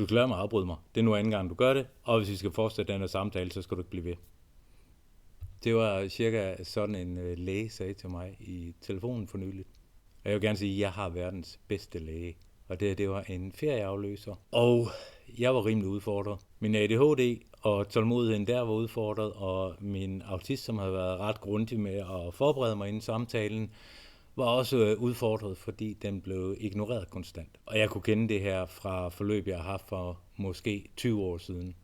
Du skal lade mig afbryde mig. Det er nu anden gang, du gør det, og hvis vi skal fortsætte den her samtale, så skal du ikke blive ved. Det var cirka sådan en læge sagde til mig i telefonen for nyligt. Og jeg vil gerne sige, at jeg har verdens bedste læge. Og det var en ferieafløser. Og jeg var rimelig udfordret. Min ADHD og tålmodigheden der var udfordret, og min autist, som havde været ret grundig med at forberede mig inden samtalen, var også udfordret, fordi den blev ignoreret konstant. Og jeg kunne kende det her fra forløb, jeg har haft for måske 20 år siden.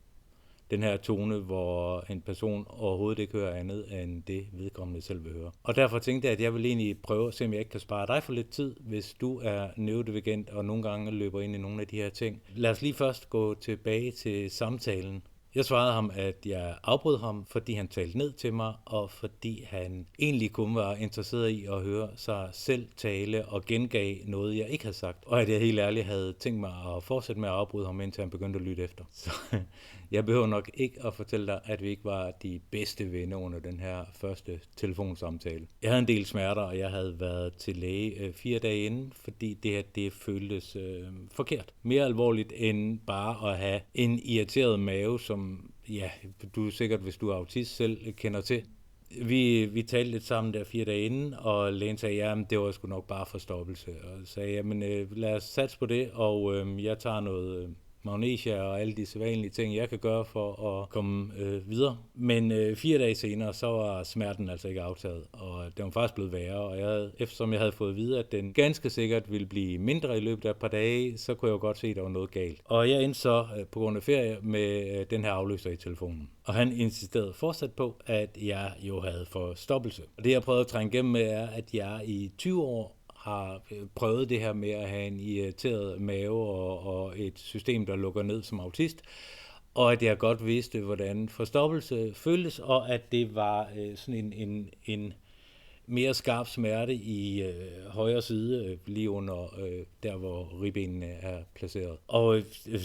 Den her tone, hvor en person overhovedet ikke hører andet, end det vedkommende selv vil høre. Og derfor tænkte jeg, at jeg vil egentlig prøve at se, om jeg ikke kan spare dig for lidt tid, hvis du er neurodivergent og nogle gange løber ind i nogle af de her ting. Lad os lige først gå tilbage til samtalen. Jeg svarede ham, at jeg afbrød ham, fordi han talte ned til mig, og fordi han egentlig kun var interesseret i at høre sig selv tale og gengav noget, jeg ikke havde sagt. Og at jeg helt ærligt havde tænkt mig at fortsætte med at afbryde ham, indtil han begyndte at lytte efter. Så jeg behøver nok ikke at fortælle dig, at vi ikke var de bedste venner under den her første telefonsamtale. Jeg havde en del smerter, og jeg havde været til læge 4 dage inden, fordi det føltes forkert. Mere alvorligt end bare at have en irriteret mave, som du sikkert, hvis du er autist selv, kender til. Vi talte lidt sammen der 4 dage inden, og lægen sagde, at det var sgu nok bare forstoppelse. Og sagde, lad os satse på det, og jeg tager noget magnesia og alle de sædvanlige ting, jeg kan gøre for at komme videre. Men 4 dage senere, så var smerten altså ikke aftaget, og den var faktisk blevet værre. Og eftersom jeg havde fået at vide, at den ganske sikkert ville blive mindre i løbet af et par dage, så kunne jeg jo godt se, at der var noget galt. Og jeg endte så på grund af ferie med den her afløser i telefonen. Og han insisterede fortsat på, at jeg jo havde forstoppelse. Og det jeg prøvede at trænge igennem med er, at jeg i 20 år har prøvet det her med at have en irriteret mave og et system, der lukker ned som autist, og at jeg godt vidste, hvordan forstoppelse føltes, og at det var sådan en mere skarp smerte i højre side, lige under der, hvor ribbenene er placeret. Og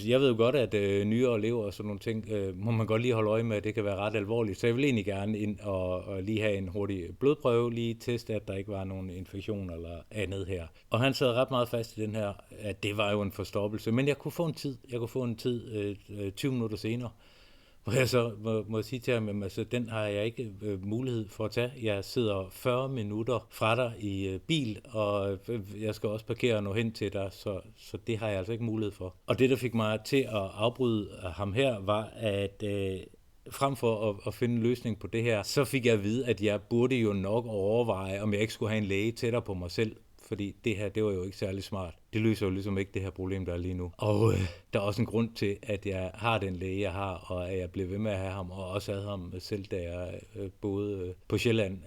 jeg ved jo godt, at nyrer og lever og sådan nogle ting, må man godt lige holde øje med, at det kan være ret alvorligt. Så jeg vil egentlig gerne ind og lige have en hurtig blodprøve, lige teste, at der ikke var nogen infektion eller andet her. Og han sad ret meget fast i den her, at det var jo en forstoppelse, men jeg kunne få en tid 20 minutter senere, hvor jeg så må sige til ham, at den har jeg ikke mulighed for at tage. Jeg sidder 40 minutter fra dig i bil, og jeg skal også parkere og nå hen til dig, så det har jeg altså ikke mulighed for. Og det, der fik mig til at afbryde ham her, var, at frem for at finde en løsning på det her, så fik jeg at vide, at jeg burde jo nok overveje, om jeg ikke skulle have en læge tættere på mig selv. Fordi det her, det var jo ikke særlig smart. Det løser jo ligesom ikke det her problem, der er lige nu. Og der er også en grund til, at jeg har den læge, jeg har, og at jeg blev ved med at have ham, og også havde ham selv, da jeg boede på Sjælland,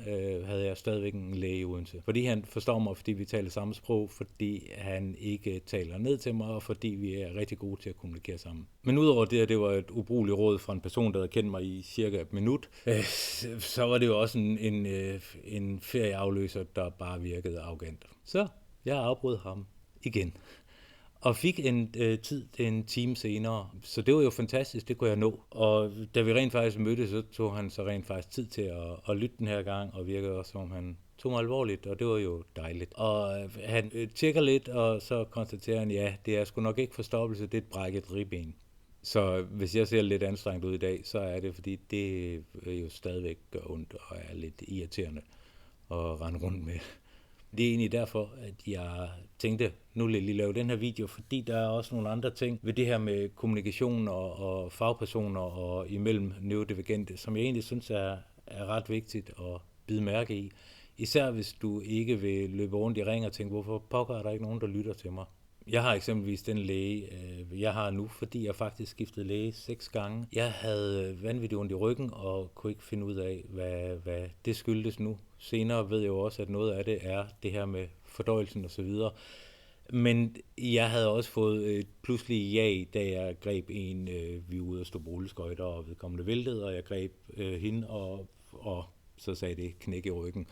havde jeg stadigvæk en læge i Odense. Fordi han forstår mig, fordi vi taler samme sprog, fordi han ikke taler ned til mig, og fordi vi er rigtig gode til at kommunikere sammen. Men udover det, at det var et ubrugeligt råd fra en person, der havde kendt mig i cirka et minut, så var det jo også en ferieafløser, der bare virkede arrogant. Så jeg afbrød ham igen, og fik en time senere. Så det var jo fantastisk, det kunne jeg nå. Og da vi rent faktisk mødtes, så tog han så rent faktisk tid til at lytte den her gang, og virkede også, som om han tog mig alvorligt, og det var jo dejligt. Og han tjekker lidt, og så konstaterer han, ja, det er sgu nok ikke forstoppelse, det er et brækket ribben. Så hvis jeg ser lidt anstrengt ud i dag, så er det, fordi det jo stadigvæk gør ondt og er lidt irriterende at rende rundt med. Det er egentlig derfor, at jeg tænkte, nu vil jeg lige lave den her video, fordi der er også nogle andre ting ved det her med kommunikation og fagpersoner og imellem neurodivergente, som jeg egentlig synes er ret vigtigt at bide mærke i. Især hvis du ikke vil løbe rundt i ring og tænke, hvorfor pokker er der ikke nogen, der lytter til mig? Jeg har eksempelvis den læge, jeg har nu, fordi jeg faktisk skiftede læge 6 gange. Jeg havde vanvittigt ondt i ryggen og kunne ikke finde ud af, hvad det skyldtes nu. Senere ved jeg jo også, at noget af det er det her med fordøjelsen osv. Men jeg havde også fået et pludselig ja, da jeg greb en, vi var ude og stå boligskøjter, og vedkommende væltede, og jeg greb hende, og så sagde det knæk i ryggen.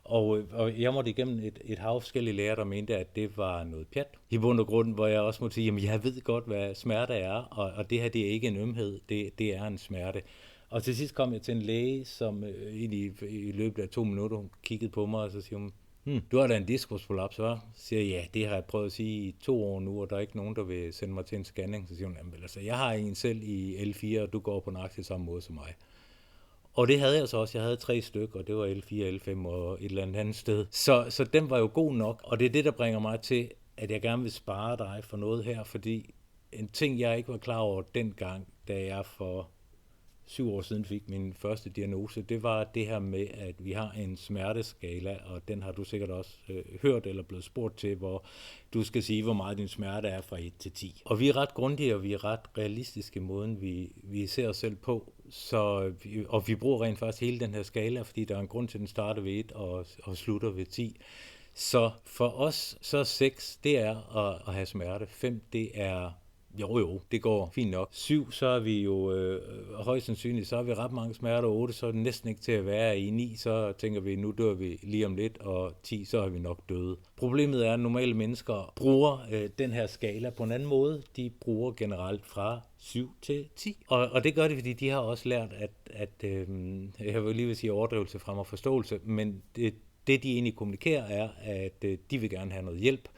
Og jeg måtte igennem et hav forskellige læger, der mente, at det var noget pjat. I bund og grund, hvor jeg også måtte sige, at jeg ved godt, hvad smerte er, og det her, det er ikke en ømhed, det er en smerte. Og til sidst kom jeg til en læge, som i løbet af 2 minutter kiggede på mig, og så siger hun, Du har da en diskusprolaps, hva'? Så siger jeg, ja, det har jeg prøvet at sige i 2 år nu, og der er ikke nogen, der vil sende mig til en scanning. Så siger hun, jamen, altså, jeg har en selv i L4, og du går på nøjagtig samme måde som mig. Og det havde jeg så også. Jeg havde 3 stykker, og det var L4, L5 og et eller andet sted. Så den var jo god nok, og det er det, der bringer mig til, at jeg gerne vil spare dig for noget her, fordi en ting, jeg ikke var klar over dengang, da jeg for 7 år siden fik min første diagnose, det var det her med, at vi har en smerteskala, og den har du sikkert også hørt eller blevet spurgt til, hvor du skal sige, hvor meget din smerte er fra 1 til 10. Og vi er ret grundige, og vi er ret realistiske i måden, vi ser os selv på. Og vi bruger rent faktisk hele den her skala, fordi der er en grund til, at den starter ved 1 og slutter ved 10. Så for os, så 6, det er at have smerte. 5, det er jo, det går fint nok. 7, så er vi jo højst sandsynligt, så har vi ret mange smerter. 8, så er det næsten ikke til at være i. 9, så tænker vi, nu dør vi lige om lidt, og 10, så er vi nok døde. Problemet er, at normale mennesker bruger den her skala på en anden måde. De bruger generelt fra 7 til 10. Og det gør det, fordi de har også lært, at jeg vil lige vil sige overdrivelse frem og forståelse, men det de egentlig kommunikerer er, at de vil gerne have noget hjælp.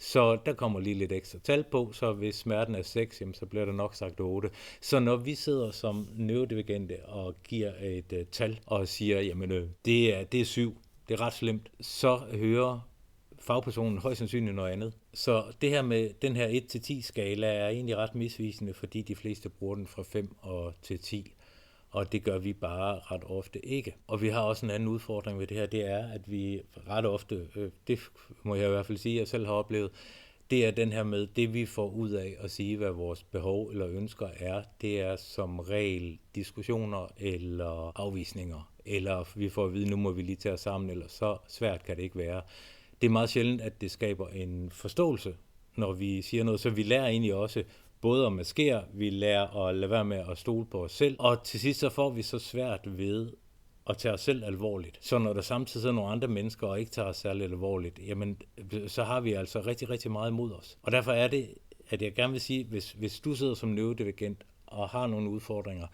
Så der kommer lige lidt ekstra tal på, så hvis smerten er 6, jamen, så bliver der nok sagt 8. Så når vi sidder som neurodivergente og giver et tal og siger, jamen det er 7, det er ret slemt, så hører fagpersonen højst sandsynligt noget andet. Så det her med den her 1-10 skala er egentlig ret misvisende, fordi de fleste bruger den fra 5 og til 10. Og det gør vi bare ret ofte ikke. Og vi har også en anden udfordring ved det her, det er, at vi ret ofte, det må jeg i hvert fald sige, jeg selv har oplevet, det er den her med, det vi får ud af at sige, hvad vores behov eller ønsker er, det er som regel diskussioner eller afvisninger. Eller vi får at vide, nu må vi lige tage os sammen, eller så svært kan det ikke være. Det er meget sjældent, at det skaber en forståelse, når vi siger noget, så vi lærer egentlig også, både at maskere, vi lærer at lade være med at stole på os selv, og til sidst så får vi så svært ved at tage os selv alvorligt. Så når der samtidig sidder nogle andre mennesker og ikke tager os særlig alvorligt, jamen så har vi altså rigtig, rigtig meget imod os. Og derfor er det, at jeg gerne vil sige, hvis du sidder som neurodivergent og har nogle udfordringer,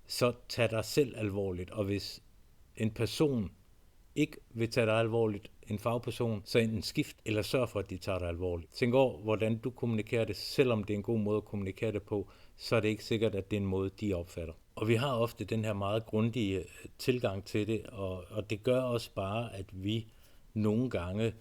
så tag dig selv alvorligt, og hvis en person ikke vil tage dig alvorligt, en fagperson, så enten skift eller sørg for, at de tager dig alvorligt. Tænk over, hvordan du kommunikerer det, selvom det er en god måde at kommunikere det på, så er det ikke sikkert, at det er en måde, de opfatter. Og vi har ofte den her meget grundige tilgang til det, og det gør også bare, at vi nogle gange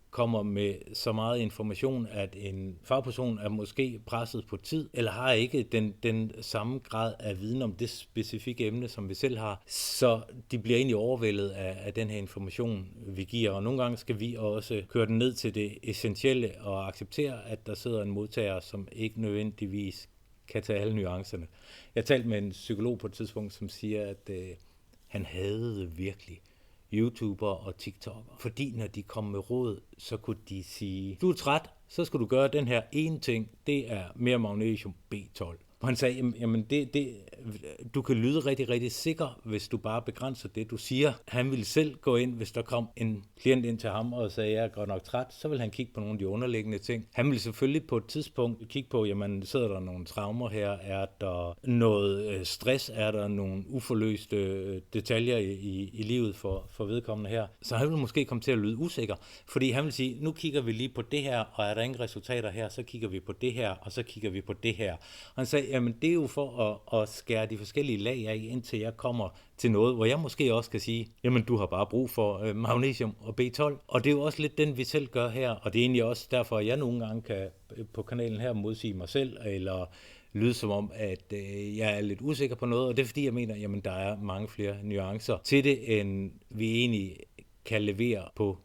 kommer med så meget information, at en fagperson er måske presset på tid, eller har ikke den samme grad af viden om det specifikke emne, som vi selv har, så de bliver egentlig overvældet af den her information, vi giver. Og nogle gange skal vi også køre den ned til det essentielle og acceptere, at der sidder en modtager, som ikke nødvendigvis kan tage alle nuancerne. Jeg talte med en psykolog på et tidspunkt, som siger, at han hadede virkelig YouTuber og TikToker. Fordi når de kom med råd, så kunne de sige, du er træt, så skal du gøre den her ene ting, det er mere magnesium B12. Og han sagde, jamen du kan lyde rigtig, rigtig sikker, hvis du bare begrænser det, du siger. Han ville selv gå ind, hvis der kom en klient ind til ham og sagde, jeg er godt nok træt, så vil han kigge på nogle af de underliggende ting. Han ville selvfølgelig på et tidspunkt kigge på, jamen sidder der nogle traumer her, er der noget stress, er der nogle uforløste detaljer i livet for vedkommende her. Så han ville måske komme til at lyde usikker, fordi han vil sige, nu kigger vi lige på det her, og er der ingen resultater her, så kigger vi på det her, og så kigger vi på det her. Og han sagde, jamen det er jo for at skære de forskellige lag af, indtil jeg kommer til noget, hvor jeg måske også kan sige, jamen du har bare brug for magnesium og B12. Og det er jo også lidt den, vi selv gør her, og det er egentlig også derfor, at jeg nogle gange kan på kanalen her modsige mig selv, eller lyde som om, at jeg er lidt usikker på noget, og det er fordi, jeg mener, jamen der er mange flere nuancer til det, end vi egentlig kan levere på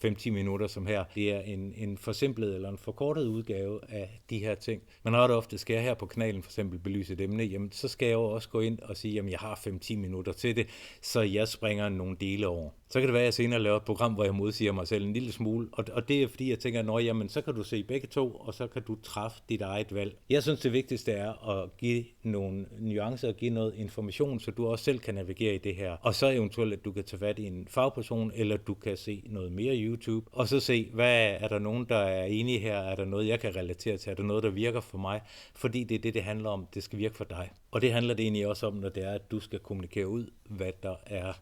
5-10 minutter som her. Det er en forsimplet eller en forkortet udgave af de her ting. Men ret ofte skal jeg her på kanalen for eksempel belyse et emne, jamen så skal jeg jo også gå ind og sige, jamen jeg har 5-10 minutter til det, så jeg springer nogle dele over. Så kan det være, at jeg senere laver et program, hvor jeg modsiger mig selv en lille smule, og det er fordi, jeg tænker, jamen så kan du se begge to, og så kan du træffe dit eget valg. Jeg synes, det vigtigste er at give nogle nuancer og give noget information, så du også selv kan navigere i det her. Og så eventuelt, at du kan tage fat i en fagperson, eller du kan se noget mere YouTube, og så se, hvad er der nogen, der er enige her? Er der noget, jeg kan relatere til? Er der noget, der virker for mig? Fordi det er det handler om. Det skal virke for dig. Og det handler det egentlig også om, når det er, at du skal kommunikere ud, hvad der er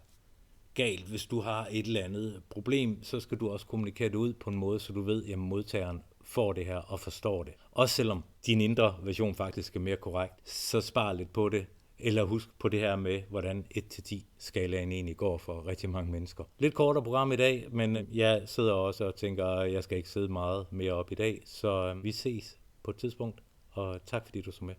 galt. Hvis du har et eller andet problem, så skal du også kommunikere det ud på en måde, så du ved, at modtageren får det her og forstår det. Også selvom din indre version faktisk er mere korrekt, så spar lidt på det. Eller husk på det her med, hvordan 1-10 skalaen egentlig går for rigtig mange mennesker. Lidt kortere program i dag, men jeg sidder også og tænker, at jeg skal ikke sidde meget mere op i dag. Så vi ses på et tidspunkt, og tak fordi du så med.